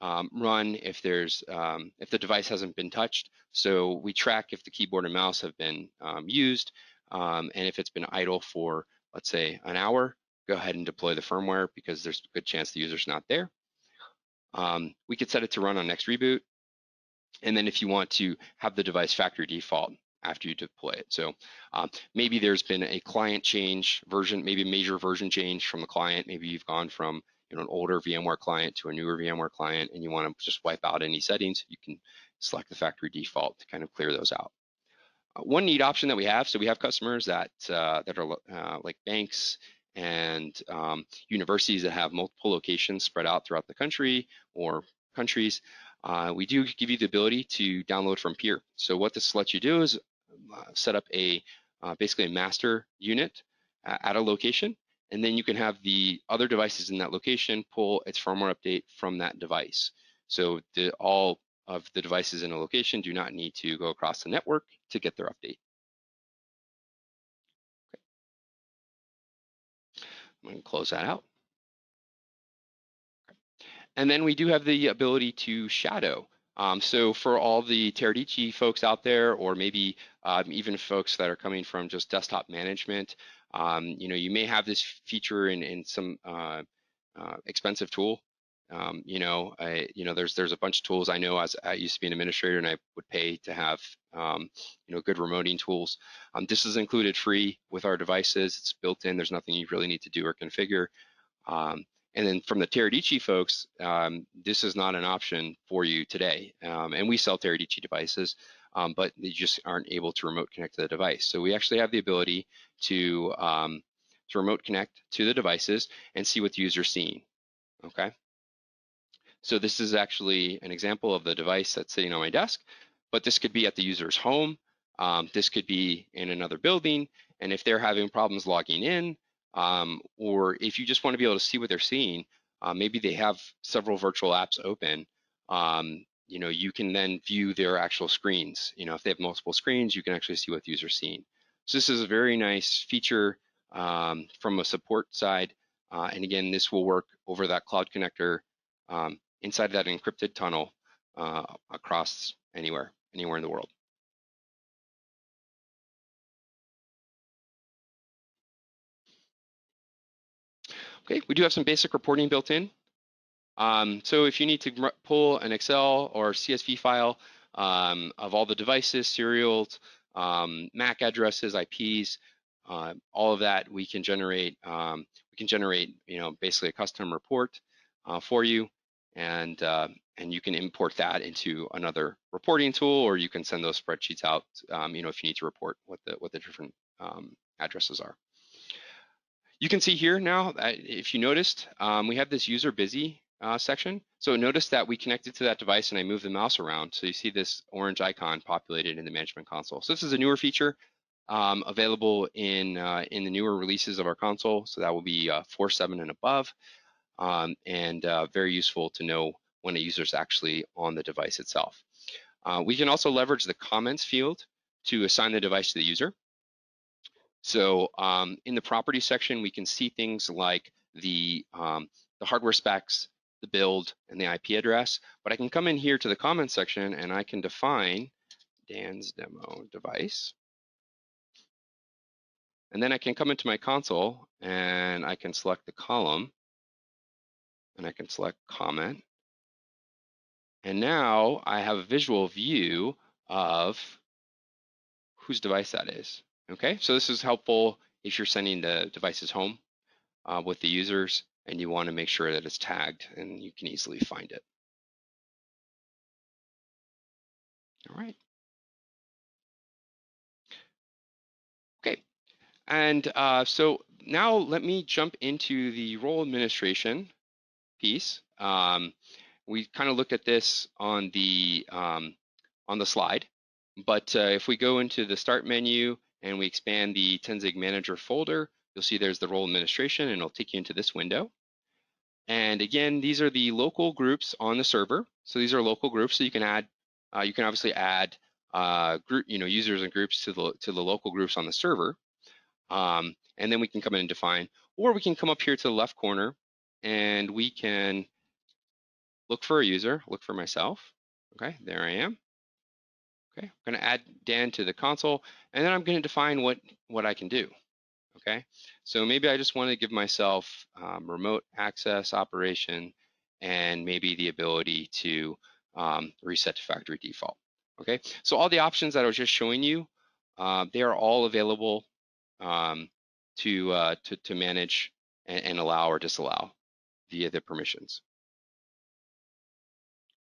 run if the device hasn't been touched. So we track if the keyboard and mouse have been used, and if it's been idle for, let's say, an hour, go ahead and deploy the firmware because there's a good chance the user's not there. We could set it to run on next reboot. And then if you want to have the device factory default after you deploy it. So maybe there's been a client change version, maybe a major version change from the client. Maybe you've gone from an older VMware client to a newer VMware client and you want to just wipe out any settings. You can select the factory default to kind of clear those out. One neat option that we have, so we have customers that are like banks and universities that have multiple locations spread out throughout the country or countries. We do give you the ability to download from peer. So what this lets you do is set up basically a master unit at a location, and then you can have the other devices in that location pull its firmware update from that device. So all of the devices in a location do not need to go across the network to get their update. Okay. I'm going to close that out. And then we do have the ability to shadow. So for all the Teradici folks out there, or maybe even folks that are coming from just desktop management, you may have this feature in some expensive tool. There's a bunch of tools I know. As I used to be an administrator, and I would pay to have good remoting tools. This is included free with our devices. It's built in. There's nothing you really need to do or configure. And then from the Teradici folks, this is not an option for you today. And we sell Teradici devices, but you just aren't able to remote connect to the device. So we actually have the ability to remote connect to the devices and see what the user's seeing. Okay. So this is actually an example of the device that's sitting on my desk, but this could be at the user's home. This could be in another building, and if they're having problems logging in, or if you just want to be able to see what they're seeing, maybe they have several virtual apps open. You can then view their actual screens. If they have multiple screens, you can actually see what the user's seeing. So this is a very nice feature from a support side. And again, this will work over that cloud connector inside that encrypted tunnel across anywhere in the world. Okay, we do have some basic reporting built in. So if you need to pull an Excel or CSV file of all the devices, serials, MAC addresses, IPs, all of that, we can generate. Basically a custom report for you, and you can import that into another reporting tool, or you can send those spreadsheets out. If you need to report what the different addresses are. You can see here now, if you noticed, we have this user busy section. So notice that we connected to that device and I moved the mouse around. So you see this orange icon populated in the management console. So this is a newer feature available in the newer releases of our console. So that will be 4.7 and above, and very useful to know when a user is actually on the device itself. We can also leverage the comments field to assign the device to the user. So in the property section, we can see things like the hardware specs, the build, and the IP address. But I can come in here to the comments section and I can define Dan's demo device. And then I can come into my console and I can select the column and I can select comment. And now I have a visual view of whose device that is. Okay, so this is helpful if you're sending the devices home with the users and you want to make sure that it's tagged and you can easily find it. All right. Okay, and so now let me jump into the role administration piece. We kind of looked at this on the slide, but if we go into the start menu and we expand the Tenzing Manager folder, you'll see there's the role administration and it'll take you into this window. And again, these are the local groups on the server. So these are local groups, so you can add, you can obviously add group, users and groups to the local groups on the server. And then we can come in and define, or we can come up here to the left corner and we can look for a user, look for myself. Okay, there I am. Okay, I'm going to add Dan to the console, and then I'm going to define what I can do. Okay, so maybe I just want to give myself remote access operation and maybe the ability to reset to factory default. Okay, so all the options that I was just showing you, they are all available to manage and allow or disallow via the permissions.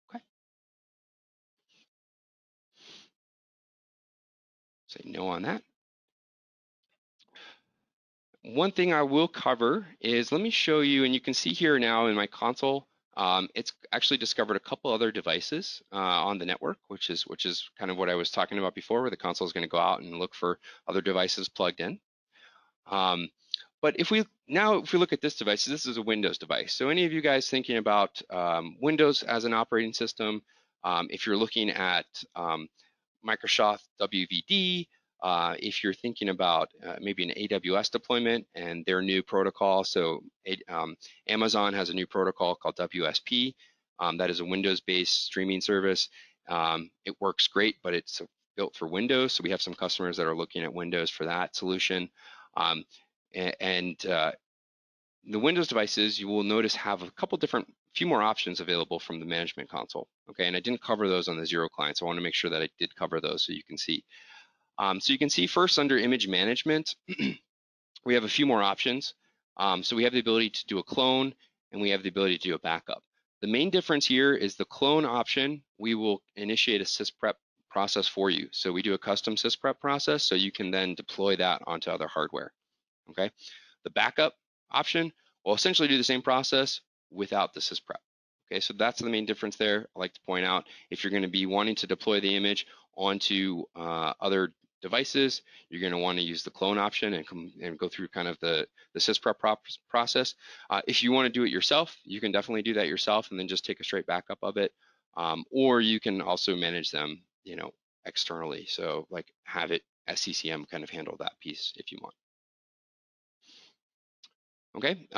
Okay, say no on that. One thing I will cover is, let me show you, and you can see here now in my console, it's actually discovered a couple other devices on the network, which is kind of what I was talking about before, where the console is going to go out and look for other devices plugged in. But if we look at this device, this is a Windows device. So any of you guys thinking about Windows as an operating system, if you're looking at Microsoft WVD, if you're thinking about maybe an AWS deployment and their new protocol, so Amazon has a new protocol called WSP. That is a Windows-based streaming service. It works great, but it's built for Windows, so we have some customers that are looking at Windows for that solution. The Windows devices, you will notice, have a couple different, few more options available from the management console. Okay, and I didn't cover those on the Zero client, so I want to make sure that I did cover those so you can see. So you can see first under image management, we have a few more options. So we have the ability to do a clone and we have the ability to do a backup. The main difference here is the clone option, we will initiate a sysprep process for you. So we do a custom sysprep process so you can then deploy that onto other hardware. Okay. The backup option will essentially do the same process without the sysprep. Okay, so that's the main difference there. I like to point out if you're going to be wanting to deploy the image onto other devices, you're going to want to use the clone option and go through kind of the sysprep process. If you want to do it yourself, you can definitely do that yourself and then just take a straight backup of it. Or you can also manage them, externally. So like have it SCCM kind of handle that piece if you want. Okay,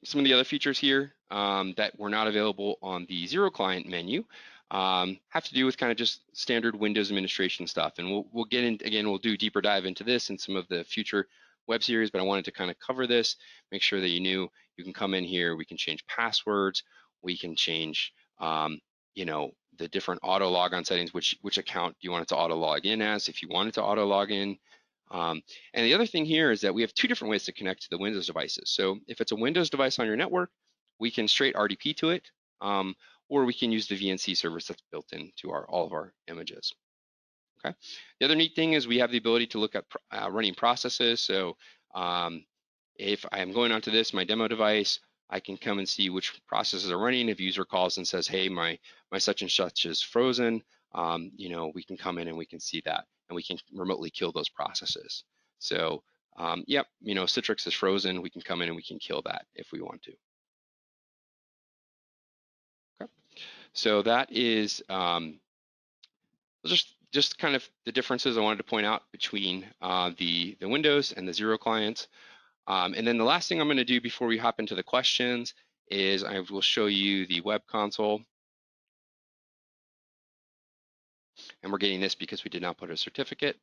some of the other features here that were not available on the zero client menu have to do with kind of just standard Windows administration stuff. And we'll get in, again, we'll do a deeper dive into this in some of the future web series, but I wanted to kind of cover this, make sure that you knew you can come in here, we can change passwords, we can change, the different auto logon settings, which account do you want it to auto log in as, if you want it to auto log in. And the other thing here is that we have two different ways to connect to the Windows devices. So if it's a Windows device on your network, we can straight RDP to it, or we can use the VNC service that's built into all of our images. Okay. The other neat thing is we have the ability to look at running processes. So if I am going onto my demo device, I can come and see which processes are running. If a user calls and says, hey, my such and such is frozen, we can come in and we can see that, and we can remotely kill those processes. So yep, Citrix is frozen. We can come in and we can kill that if we want to. Okay. So that is just kind of the differences I wanted to point out between the Windows and the zero clients. And then the last thing I'm going to do before we hop into the questions is I will show you the web console. And we're getting this because we did not put a certificate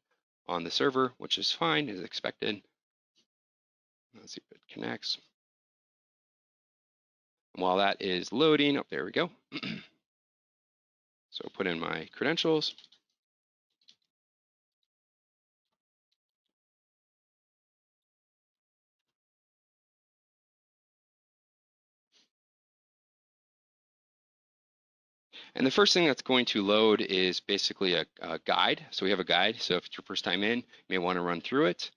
on the server, which is fine, as expected. Let's see if it connects. And while that is loading, oh, there we go. So put in my credentials. And the first thing that's going to load is basically a guide. So we have a guide. So if it's your first time in, you may want to run through it.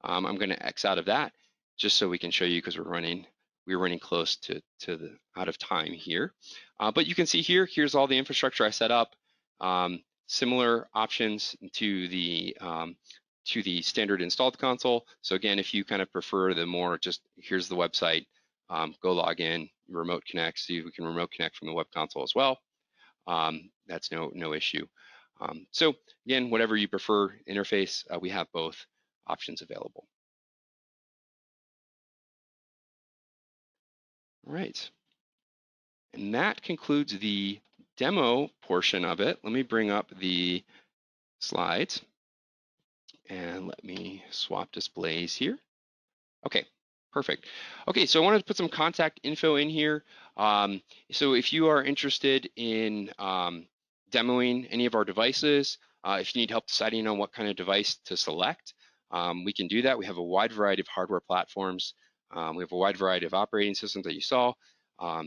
I'm going to X out of that just so we can show you because we're running close to the out of time here. But you can see here's all the infrastructure I set up. Similar options to the standard installed console. So again, if you kind of prefer the more just here's the website, go log in, remote connect. See if we can remote connect from the web console as well. That's no issue. So again, whatever you prefer interface, we have both options available. All right. And that concludes the demo portion of it. Let me bring up the slides and let me swap displays here. Okay, perfect. Okay, so I wanted to put some contact info in here. So if you are interested in demoing any of our devices, if you need help deciding on what kind of device to select, we can do that. We have a wide variety of hardware platforms. We have a wide variety of operating systems that you saw.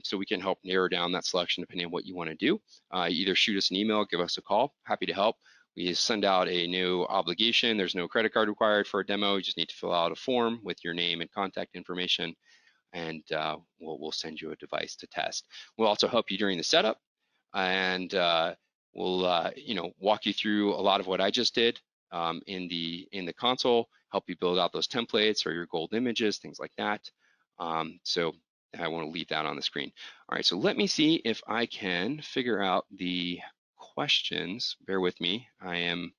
So we can help narrow down that selection depending on what you want to do. Either shoot us an email, give us a call. Happy to help. We send out a no obligation. There's no credit card required for a demo. You just need to fill out a form with your name and contact information, and we'll send you a device to test. We'll also help you during the setup, and we'll walk you through a lot of what I just did in the console, help you build out those templates or your gold images, things like that. So I want to leave that on the screen. All right, so let me see if I can figure out the questions. Bear with me. I am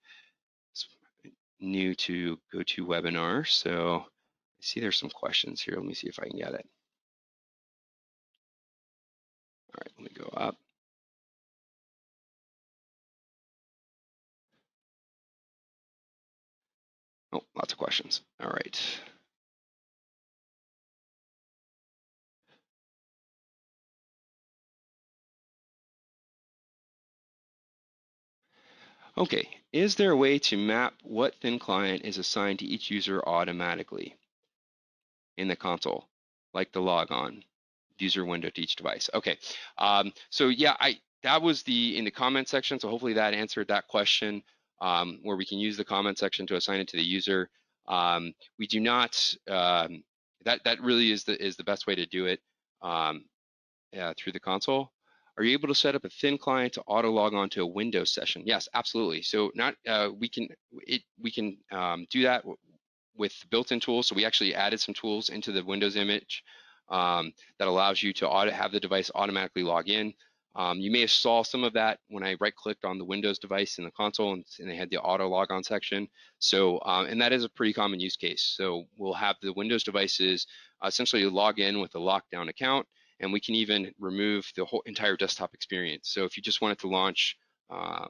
new to GoToWebinar, so I see there's some questions here. Let me see if I can get it. All right, let me go up. Oh, lots of questions. All right. Okay, is there a way to map what thin client is assigned to each user automatically in the console, like the logon user window to each device? Okay, so yeah, that was in the comment section, so hopefully that answered that question, where we can use the comment section to assign it to the user. We do not, that really is the best way to do it through the console. Are you able to set up a thin client to auto log on to a Windows session? Yes, absolutely. So not we can do that with built-in tools. So we actually added some tools into the Windows image that allows you to have the device automatically log in. You may have saw some of that when I right-clicked on the Windows device in the console and they had the auto log on section. So, and that is a pretty common use case. So we'll have the Windows devices essentially log in with a lockdown account, and we can even remove the whole entire desktop experience. So if you just wanted to launch a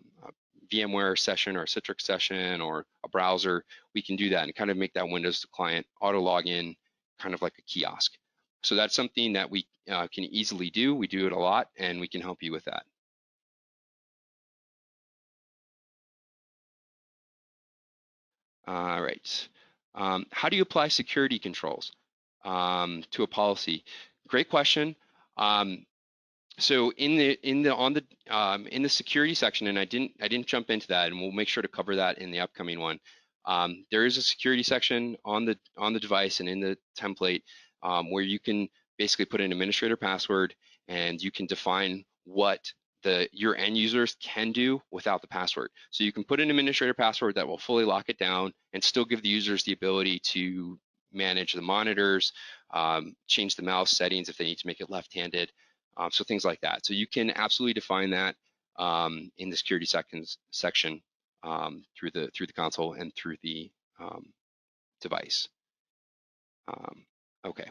VMware session or a Citrix session or a browser, we can do that and kind of make that Windows client auto log in kind of like a kiosk. So that's something that we can easily do. We do it a lot, and we can help you with that. All right. How do you apply security controls to a policy? Great question. So in the security section, and I didn't jump into that, and we'll make sure to cover that in the upcoming one. There is a security section on the device and in the template where you can basically put an administrator password, and you can define what your end users can do without the password. So you can put an administrator password that will fully lock it down and still give the users the ability to manage the monitors, change the mouse settings if they need to make it left-handed, so things like that. So you can absolutely define that in the security section through the console and through the device. Okay.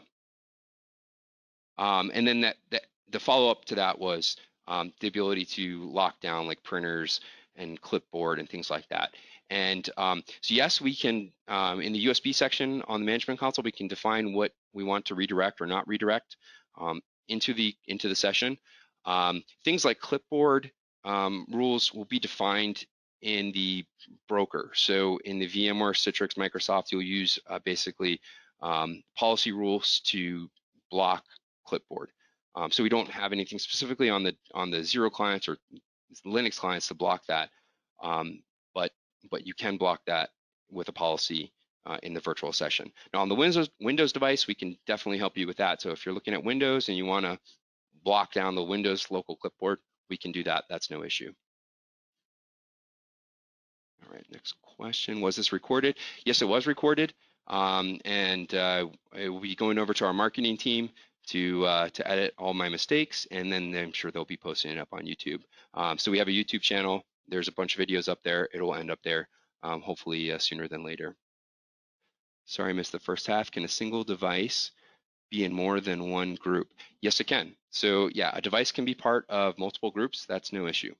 And then the follow-up to that was the ability to lock down like printers and clipboard and things like that. And so yes, we can, in the USB section on the management console, we can define what we want to redirect or not redirect into the session. Things like clipboard rules will be defined in the broker. So in the VMware, Citrix, Microsoft, you'll use basically policy rules to block clipboard. So we don't have anything specifically on the Zero clients or Linux clients to block that, but you can block that with a policy in the virtual session. Now on the Windows device, we can definitely help you with that. So if you're looking at Windows and you want to block down the Windows local clipboard, we can do that. That's no issue. All right, next question. Was this recorded? Yes, it was recorded. And we'll be going over to our marketing team to edit all my mistakes, and then I'm sure they'll be posting it up on YouTube. So we have a YouTube channel. There's a bunch of videos up there. It will end up there, hopefully sooner than later. Sorry, I missed the first half. Can a single device be in more than one group? Yes, it can. So yeah, a device can be part of multiple groups. That's no issue.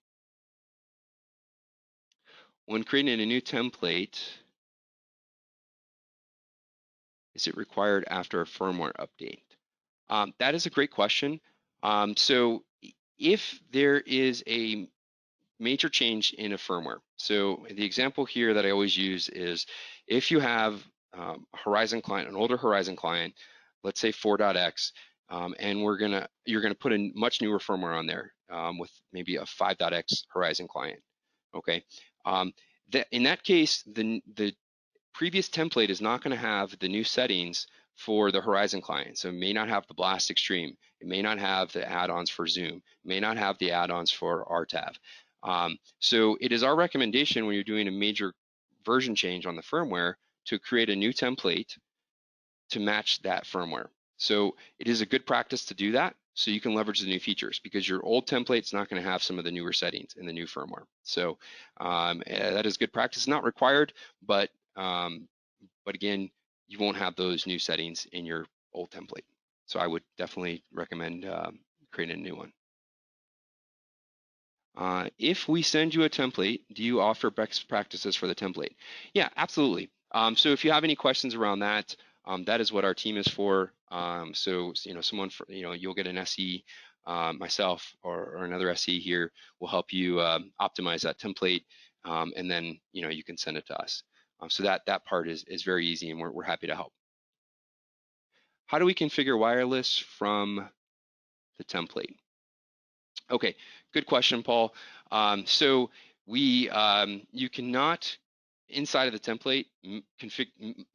When creating a new template, is it required after a firmware update? That is a great question. So if there is a major change in a firmware, so the example here that I always use is if you have a Horizon client, an older Horizon client, let's say 4.x, and you're gonna put a much newer firmware on there with maybe a 5.x Horizon client. Okay, in that case, the previous template is not going to have the new settings for the Horizon client. So it may not have the Blast Extreme. It may not have the add-ons for Zoom. It may not have the add-ons for RTAV. So it is our recommendation when you're doing a major version change on the firmware to create a new template to match that firmware. So it is a good practice to do that so you can leverage the new features because your old template's not going to have some of the newer settings in the new firmware. So that is good practice, not required, but again, you won't have those new settings in your old template. So I would definitely recommend creating a new one. If we send you a template, do you offer best practices for the template? Yeah, absolutely. So if you have any questions around that, that is what our team is for. So someone you'll get an SE, myself or another SE here will help you optimize that template, and then you can send it to us. So that part is very easy, and we're happy to help. How do we configure wireless from the template? Okay, good question, Paul. So you cannot inside of the template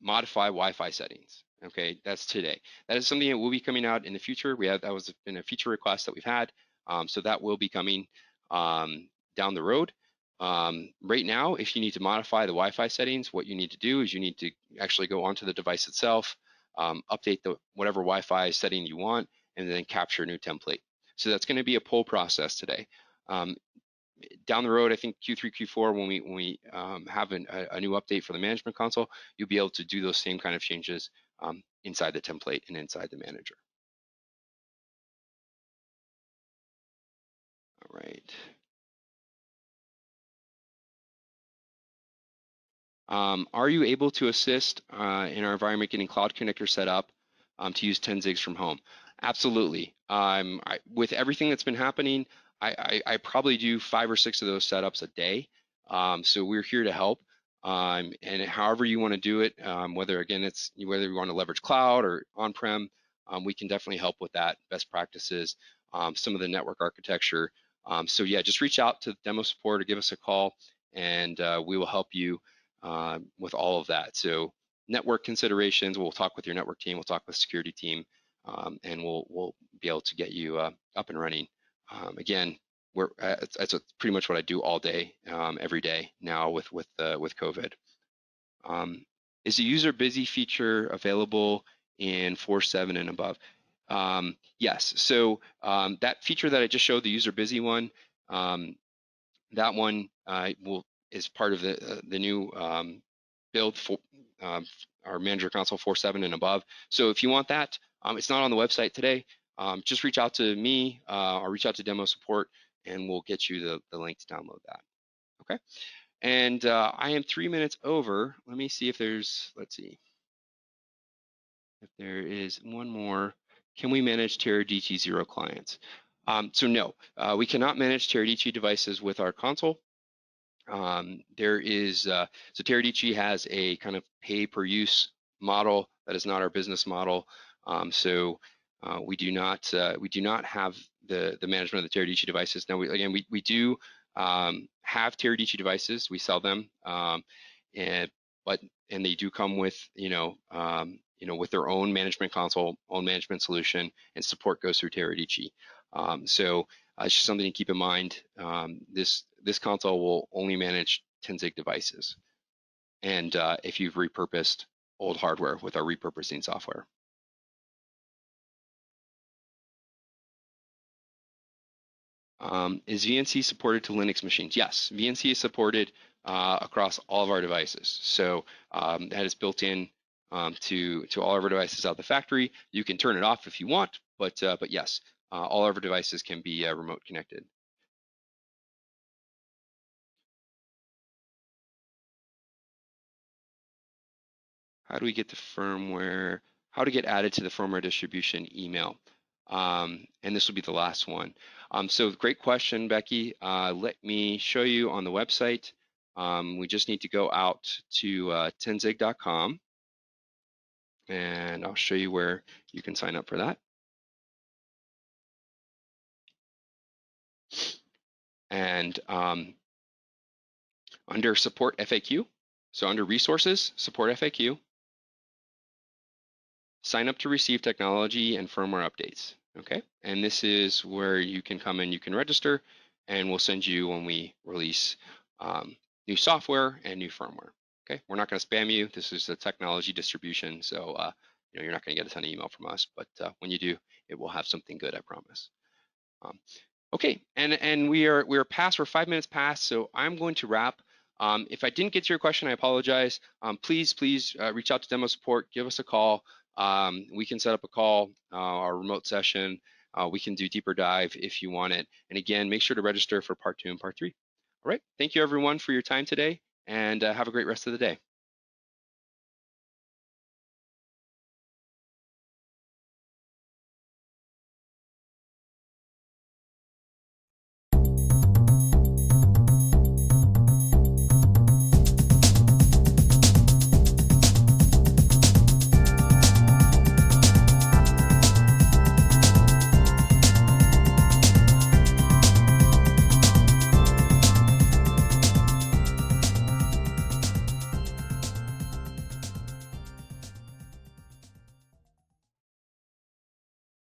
modify Wi-Fi settings. Okay, that's today. That is something that will be coming out in the future. That was been a feature request that we've had. So that will be coming down the road. Right now, if you need to modify the Wi-Fi settings, what you need to do is you need to actually go onto the device itself, update the whatever Wi-Fi setting you want, and then capture a new template. So that's going to be a pull process today. Down the road, I think Q3, Q4, when we have a new update for the management console, you'll be able to do those same kind of changes inside the template and inside the manager. All right. Are you able to assist in our environment getting Cloud Connector set up to use 10 zigs from home? Absolutely. With everything that's been happening, I probably do 5 or 6 of those setups a day. So we're here to help. And however you want to do it, whether you want to leverage cloud or on-prem, we can definitely help with that, best practices, some of the network architecture. So yeah, just reach out to demo support or give us a call, and we will help you with all of that. So network considerations, we'll talk with your network team, we'll talk with security team, and we'll be able to get you up and running. Again, that's pretty much what I do all day, every day now with COVID. Is the user busy feature available in 4.7 and above? Yes. So that feature that I just showed, the user busy one, that one is part of the new build for our manager console 4.7 and above. So if you want that, it's not on the website today. Just reach out to me or reach out to demo support, and we'll get you the link to download that. Okay. And I am 3 minutes over. Let me see if let's see if there is one more. Can we manage Teradici 0 clients? So no, we cannot manage Teradici devices with our console. So Teradici has a kind of pay per use model that is not our business model. So we do not have the management of the Teradici devices. Now we do have Teradici devices. We sell them, and they do come with with their own management console, own management solution, and support goes through Teradici. So it's just something to keep in mind. This console will only manage 10 zig devices, and if you've repurposed old hardware with our repurposing software. Is VNC supported to Linux machines? Yes, VNC is supported across all of our devices. So that is built in to all of our devices out the factory. You can turn it off if you want, but yes, all of our devices can be remote connected. How do we get the firmware? How to get added to the firmware distribution email? And this will be the last one. So great question, Becky. Let me show you on the website. We just need to go out to 10zig.com, and I'll show you where you can sign up for that. And under support FAQ, so under resources, support FAQ, sign up to receive technology and firmware updates. Okay, and this is where you can come in, you can register, and we'll send you when we release new software and new firmware. Okay, we're not going to spam you. This is a technology distribution, so you're not going to get a ton of email from us, but when you do, it will have something good, I promise. Okay, and we're 5 minutes past, so I'm going to wrap. If I didn't get to your question, I apologize. Please reach out to demo support, give us a call. We can set up a call, our remote session. We can do deeper dive if you want it. And again, make sure to register for part 2 and part 3. All right, thank you everyone for your time today, and have a great rest of the day.